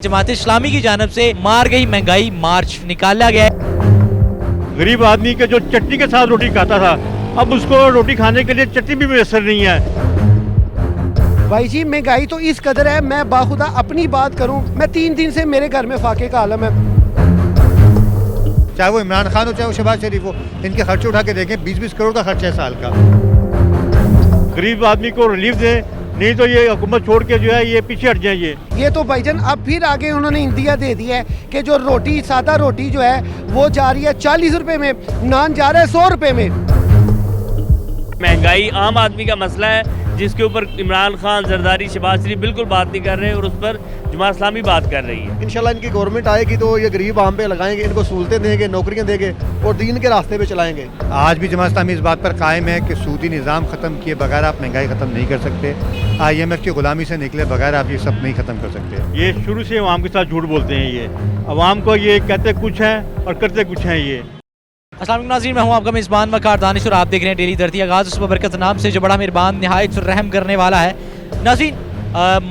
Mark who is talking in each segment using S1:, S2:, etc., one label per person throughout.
S1: जमात इस्लामी की जानब से मार गई महंगाई मार्च निकाला गया।
S2: गरीब आदमी के जो चटनी के साथ रोटी खाता था, अब उसको रोटी खाने के लिए चटनी भी मैसर नहीं है।
S3: भाई जी महंगाई तो इस कदर है, मैं बाखुदा अपनी बात करूं, मैं 3 दिन से मेरे घर में फाके का आलम है।
S4: चाहे वो इमरान खान हो चाहे वो शहबाज शरीफ हो, इनके खर्चे उठा के देखें, 20-20 करोड़ का खर्चा है साल का।
S2: गरीब आदमी को रिलीफ दें, नहीं तो ये हुकूमत छोड़ के जो है ये पीछे हट जाइए।
S3: ये तो भाईजान अब फिर आगे उन्होंने इंदिया दे दी है कि जो रोटी सादा रोटी जो है वो जा रही है 40 रुपए में, नान जा रहा है 100 रुपए में।
S5: महंगाई आम आदमी का मसला है जिसके ऊपर इमरान खान, जरदारी, शहबाज शरीफ बिल्कुल बात नहीं कर रहे और उस पर जमात इस्लामी बात कर रही है।
S6: इंशाल्लाह इनकी गवर्नमेंट आएगी तो ये गरीब आम पे लगाएंगे, इनको सहूलतें देंगे, नौकरियां देंगे और दीन के रास्ते पे चलाएंगे।
S4: आज भी जमात इस्लामी इस बात पर कायम है कि सूदी निज़ाम ख़त्म किए बगैर आप महंगाई ख़त्म नहीं कर सकते। IMF की ग़ुलामी से निकले बगैर आप ये सब नहीं ख़त्म कर सकते।
S2: ये शुरू से अवाम के साथ झूठ बोलते हैं। ये अवाम को ये कहते कुछ है और करते कुछ हैं। ये
S1: अस्सलाम वालेकुम नाज़रीन, मैं हूं आपका मेज़बान वक़ार दानिश और आप देख रहे हैं डेली धरती आगाज़ उस बरकत नाम से जो बड़ा मेहरबान निहायत रहम करने वाला है। नाज़रीन,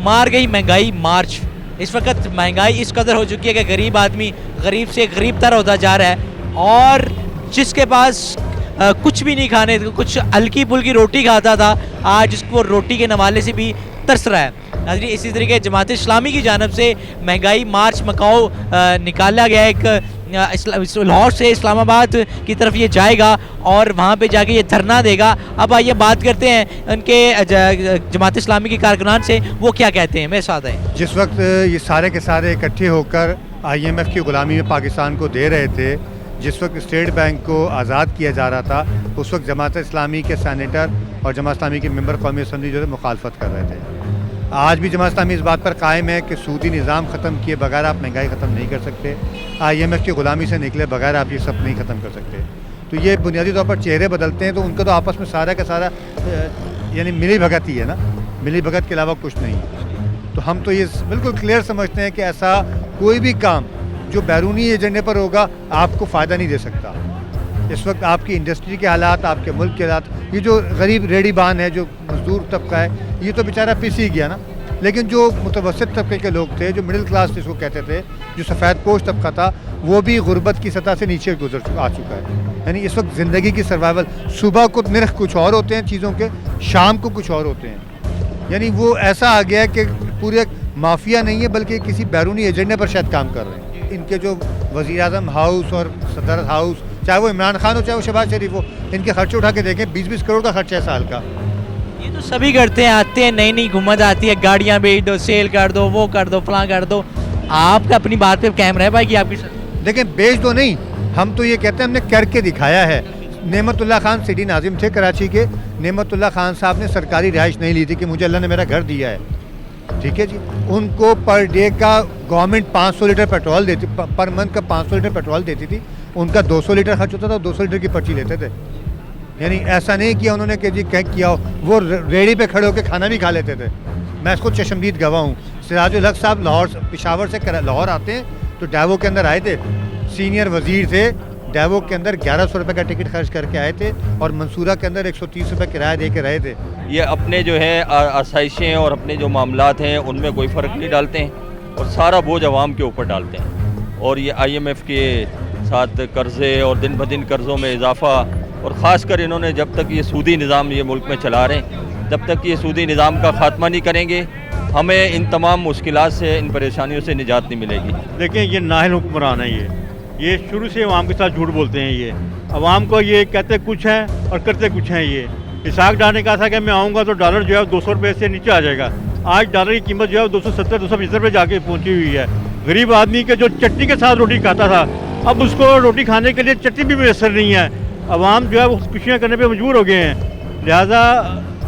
S1: मार गई महंगाई मार्च। इस वक्त महंगाई इस कदर हो चुकी है कि गरीब आदमी गरीब से गरीब तर होता जा रहा है और जिसके पास कुछ भी नहीं खाने, कुछ हल्की फुल्की रोटी खाता था, आज उसको रोटी के नवाले से भी तरस रहा है। नाज़रीन, इसी तरीके जमात इस्लामी की जानब से महंगाई मार्च मकाओ निकाला गया। एक लाहौर से इस्लामाबाद की तरफ ये जाएगा और वहाँ पे जाके ये धरना देगा। अब आइए बात करते हैं उनके जमात इस्लामी के कारकुनान से, वो क्या कहते हैं। मेरे साथ हैं।
S4: जिस वक्त ये सारे के सारे इकट्ठे होकर IMF की ग़ुलामी में पाकिस्तान को दे रहे थे, जिस वक्त स्टेट बैंक को आज़ाद किया जा रहा था, उस वक्त जमात इस्लामी के सैनेटर और जमात इस्लामी के मेंबर कौमी असम्बली जो है मुखालफत कर रहे थे। आज भी जमात इस्लामी इस बात पर कायम है कि सूदी निज़ाम ख़त्म किए बगैर आप महंगाई ख़त्म नहीं कर सकते। IMF की ग़ुलामी से निकले बगैर आप ये सब नहीं ख़त्म कर सकते। तो ये बुनियादी तौर पर चेहरे बदलते हैं, तो उनका तो आपस में सारा का सारा यानी मिली भगत ही है ना, मिली भगत के अलावा कुछ नहीं। तो हम तो ये बिल्कुल क्लियर समझते हैं कि ऐसा कोई भी काम जो बैरूनी एजेंडे पर होगा आपको फ़ायदा नहीं दे सकता। इस वक्त आपकी इंडस्ट्री के हालात, आपके मुल्क के हालात, ये जो गरीब रेडीबान है, जो मजदूर तबका है, ये तो बेचारा पिस ही गया ना। लेकिन जो मुतवसत तबके के लोग थे, जो मिडिल क्लास जिसको कहते थे, जो सफ़ेद पोश तबका था, वो भी गुर्बत की सतह से नीचे आ चुका है। यानी इस वक्त ज़िंदगी की सर्वाइवल, सुबह को निर्ख कुछ और होते हैं चीज़ों के, शाम को कुछ और होते हैं। यानी वो ऐसा आ गया है कि पूरे माफिया नहीं है बल्कि किसी बैरूनी एजेंडे पर शायद काम कर रहे हैं। इनके जो वज़ीर-ए-आज़म हाउस और सदर हाउस, चाहे वो इमरान खान हो चाहे वो शहबाज शरीफ हो, इनके खर्चे उठा के देखें, 20-20 करोड़ का खर्चा है साल का।
S1: ये तो सभी करते हैं, आते हैं, नई नई घुमत आती है, गाड़ियाँ बेच दो, सेल कर दो, वो कर दो, फलां कर दो। आप अपनी बात पे कैमरा है भाई कि आपकी
S4: देखें, बेच दो नहीं, हम तो ये कहते हैं हमने करके दिखाया है। नेमतुल्लाह खान सिटी नाजिम थे कराची के, नेमतुल्लाह खान साहब ने सरकारी रिहाइश नहीं ली थी कि मुझे अल्लाह ने मेरा घर दिया है, ठीक है जी। उनको पर डे का गवर्नमेंट 500 लीटर पेट्रोल देती, पर मंथ का 500 लीटर पेट्रोल देती थी। उनका 200 लीटर खर्च होता था, 200 लीटर की पर्ची लेते थे। यानी ऐसा नहीं किया उन्होंने कि जी कहीं किया हो, वो रेडी पे खड़े होकर खाना भी खा लेते थे। मैं इसको चशमदीद गवाह हूँ। सिराजुल हक साहब लाहौर, पेशावर से लाहौर आते हैं तो डैवो के अंदर आए थे, सीनियर वजीर थे, डैवो के अंदर 1100 रुपये का टिकट खर्च करके आए थे और मंसूरा के अंदर 130 रुपये किराया दे के रहे थे।
S5: ये अपने जो है आसाइशें और अपने जो मामलात हैं उनमें कोई फ़र्क नहीं डालते हैं और सारा बोझ अवाम के ऊपर डालते हैं। और ये IMF के साथ कर्ज़े और दिन ब दिन कर्ज़ों में इजाफ़ा, और ख़ासकर इन्होंने जब तक ये सूदी निज़ाम ये मुल्क में चला रहे हैं, जब तक ये सूदी निज़ाम का ख़ात्मा नहीं करेंगे, हमें इन तमाम मुश्किलात से, इन परेशानियों से निजात नहीं मिलेगी।
S2: देखिए, ये नाहिल हुक्मरान है। ये शुरू से अवाम के साथ झूठ बोलते हैं। ये अवाम को ये कहते कुछ है और करते कुछ हैं। ये इसाक डार ने कहा था कि मैं आऊँगा तो डॉलर जो है 200 रुपये से नीचे आ जाएगा। आज डॉलर की कीमत जो है 270-275 रुपये जाके पहुँची हुई है। गरीब आदमी के जो चटनी के साथ रोटी खाता था, अब उसको रोटी खाने के लिए चटनी भी मैसर नहीं है। अवाम जो है वो खुशियाँ करने पे मजबूर हो गए हैं। लिहाजा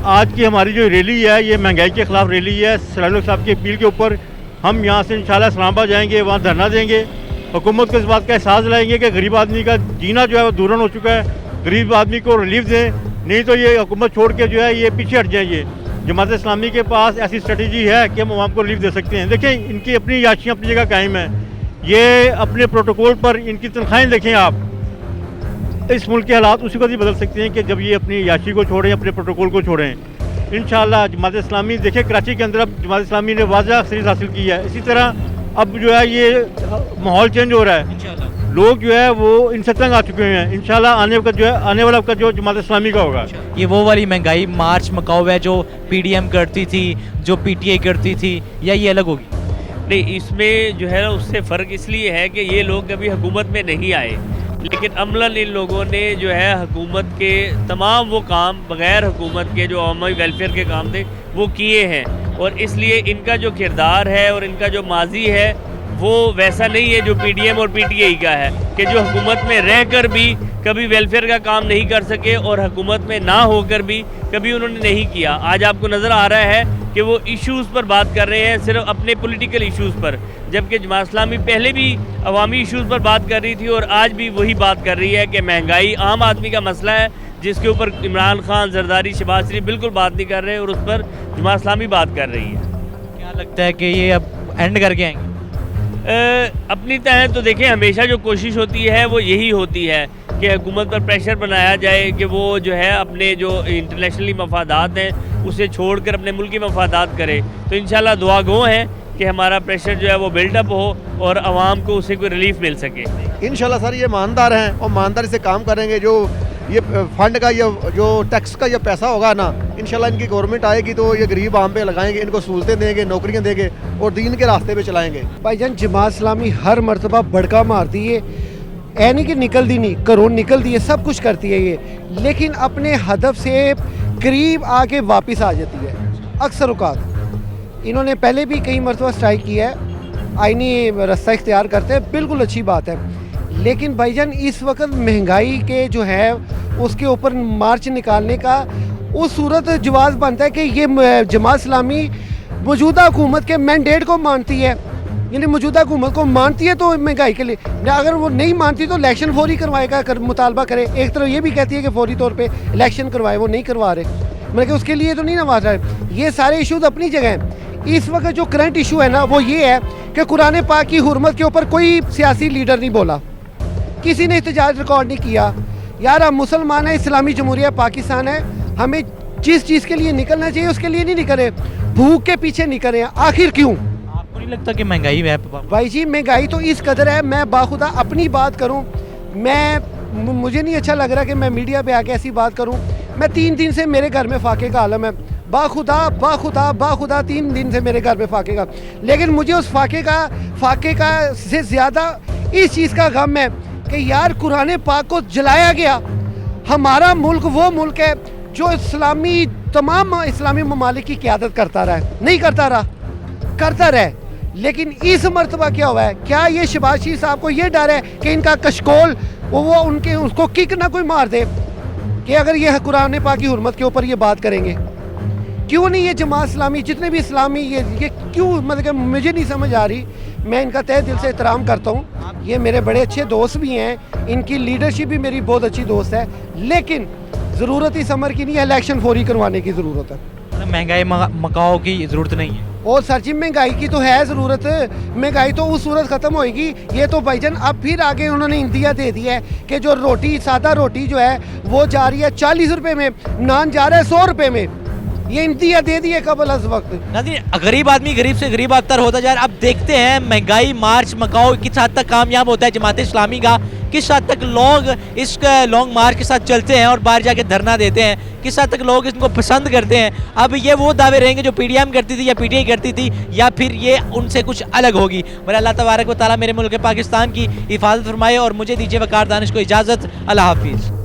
S2: आज की हमारी जो रैली है, ये महंगाई के ख़िलाफ़ रैली है। सराजुल साहब की अपील के ऊपर हम यहाँ से इंशाल्लाह इस्लामाबाद जाएंगे, वहाँ धरना देंगे, हुकूमत को इस बात का एहसास दिलाएंगे कि गरीब आदमी का जीना जो है वो दूरन हो चुका है। गरीब आदमी को रिलीफ दें, नहीं तो ये हुकूमत छोड़ के जो है ये पीछे हट जाइए। जमात इस्लामी के पास ऐसी स्ट्रेटजी है कि हम अवाम को रिलीफ दे सकते हैं। देखें, इनकी अपनी याशियाँ अपनी जगह कायम है। ये अपने प्रोटोकॉल पर इनकी तनख्वाहें देखें आप, इस मुल्क के हालात उसी वक्त ही बदल सकते हैं कि जब ये अपनी याशी को छोड़ें, अपने प्रोटोकॉल को छोड़ें। इंशाअल्लाह जमात इस्लामी, देखिए कराची के अंदर अब जमात इस्लामी ने वाज़ह अक्सरियत हासिल की है। इसी तरह अब जो है ये माहौल चेंज हो रहा है, लोग जो है वो इनसे तंग आ चुके हैं। इंशाल्लाह आने वाला वक्त जो जमात इस्लामी का होगा।
S1: ये वो वाली महंगाई मार्च मकाऊ है जो पीडीएम करती थी, जो पीटीआई करती थी, या ये अलग होगी?
S7: नहीं, इसमें जो है ना उससे फ़र्क इसलिए है कि ये लोग कभी हुकूमत में नहीं आए, लेकिन अमलन इन लोगों ने जो है हुकूमत के तमाम वो काम बग़ैर हुकूमत के जो अवामी वेलफेयर के काम थे वो किए हैं, और इसलिए इनका जो किरदार है और इनका जो माजी है वो वैसा नहीं है जो पीडीएम और पीटीआई का है, कि जो हुकूमत में रहकर भी कभी वेलफेयर का काम नहीं कर सके और हुकूमत में ना होकर भी कभी उन्होंने नहीं किया। आज आपको नज़र आ रहा है कि वो इश्यूज़ पर बात कर रहे हैं, सिर्फ अपने पॉलिटिकल इश्यूज़ पर, जबकि जमात इस्लामी पहले भी अवामी इश्यूज़ पर बात कर रही थी और आज भी वही बात कर रही है कि महंगाई आम आदमी का मसला है, जिसके ऊपर इमरान खान, जरदारी, शहबाज शरीफ बिल्कुल बात नहीं कर रहे और उस पर जमात इस्लामी बात कर रही है।
S1: क्या लगता है कि ये अब एंड करके आएंगे?
S7: अपनी तरह तो देखें, हमेशा जो कोशिश होती है वो यही होती है कि हुकूमत पर प्रेशर बनाया जाए कि वो जो है अपने जो इंटरनेशनली मफादात हैं उसे छोड़कर अपने मुल्की मफादात करे। तो इंशाल्लाह दुआ गो हैं कि हमारा प्रेशर जो है वो बिल्डअप हो और आवाम को उसे कोई रिलीफ मिल सके।
S6: इंशाल्लाह सर ये ईमानदार हैं और ईमानदारी से काम करेंगे। जो ये फंड का ये जो टैक्स का ये पैसा होगा ना, इंशाल्लाह इनकी गवर्नमेंट आएगी तो ये गरीब आम पे लगाएंगे, इनको सहूलतें देंगे, नौकरियां देंगे और दीन के रास्ते पे चलाएंगे।
S3: भाईजान जमात इस्लामी हर मरतबा बड़का मारती है, ऐ नहीं कि निकलती नहीं, घरों निकलती है, सब कुछ करती है ये, लेकिन अपने हदफ से करीब आके वापस आ जाती है अक्सर औकात। इन्होंने पहले भी कई मरतबा स्ट्राइक किया है, आईनी रास्ता इख्तियार करते हैं, बिल्कुल अच्छी बात है, लेकिन भाईजान इस वक्त महंगाई के जो है उसके ऊपर मार्च निकालने का उस सूरत जवाब बनता है कि ये जमात इस्लामी मौजूदा हुकूमत के मैंडेट को मानती है, यानी मौजूदा हुकूमत को मानती है तो महंगाई के लिए, अगर वो नहीं मानती तो इलेक्शन फौरी करवाएगा, मुतालबा करे। एक तरफ ये भी कहती है कि फौरी तौर पे इलेक्शन करवाए, वो नहीं करवा रहे, मतलब कि उसके लिए तो नहीं नवाज रहे। ये सारे इशूज़ अपनी जगह हैं। इस वक्त जो करंट इशू है ना वो ये है कि कुरान पाक की हुर्मत के ऊपर कोई सियासी लीडर नहीं बोला, किसी ने एहतजाज रिकॉर्ड नहीं किया। यार हम मुसलमान हैं, इस्लामी जमहूरिया पाकिस्तान है, हमें जिस चीज़ के लिए निकलना चाहिए उसके लिए नहीं निकले, भूख के पीछे निकले। आखिर क्यों?
S1: आपको नहीं लगता कि महंगाई है?
S3: भाई जी महंगाई तो इस कदर है, मैं बाखुदा अपनी बात करूं, मुझे नहीं अच्छा लग रहा कि मैं मीडिया पे आके ऐसी बात करूं। मैं 3 दिन से मेरे घर में फाके का आलम है, बाखुदा 3 दिन से मेरे घर में फाके का, लेकिन मुझे उस फाके का से ज़्यादा इस चीज़ का गम है कि यार कुरान पाक को जलाया गया। हमारा मुल्क वो मुल्क है जो तमाम इस्लामी ममालिक की क़यादत करता रहा है, नहीं करता रहा, लेकिन इस मरतबा क्या हुआ है? क्या ये शहबाज शरीफ साहब को ये डर है कि इनका कशकोल उसको किक ना कोई मार दे कि अगर ये कुरान पाक की हुर्मत के ऊपर ये बात करेंगे? क्यों नहीं ये जमात इस्लामी, जितने भी इस्लामी ये क्यों, मतलब कि मुझे नहीं समझ आ रही। मैं इनका तहे दिल से एहतराम करता हूँ, ये मेरे बड़े अच्छे दोस्त भी हैं, इनकी लीडरशिप भी मेरी बहुत अच्छी दोस्त है, लेकिन ज़रूरत इस अमर की नहीं है, इलेक्शन फौरी करवाने की ज़रूरत है।
S1: महंगाई मकाओ की ज़रूरत नहीं है।
S3: और सर जी महंगाई की तो है ज़रूरत, महंगाई तो उस सूरत ख़त्म होएगी। ये तो भाईजान अब फिर आगे उन्होंने इंदिया दे दिया है कि जो रोटी, सादा रोटी जो है वो जा रही है 40 रुपये में, नान जा रहा है 100 रुपये में, ये इंदिया दे दिए कबल अज वक्त।
S1: नाज़रीन, गरीब आदमी गरीब से गरीब अतर होता जा रहा है। अब देखते हैं महंगाई मार्च मकाओ किस हद तक कामयाब होता है जमात इस्लामी का, किस हद तक लोग इस लॉन्ग मार्च के साथ चलते हैं और बाहर जाके धरना देते हैं, किस हद तक लोग इसको पसंद करते हैं। अब ये वो दावे रहेंगे जो पीडीएम करती थी या पीटीआई करती थी, या फिर ये उनसे कुछ अलग होगी। मेरा अल्लाह तबारक व तआला मेरे मुल्क पाकिस्तान की हिफाजत फरमाए और मुझे दीजिए वकार दानिश को इजाज़त। अल्लाह हाफिज़।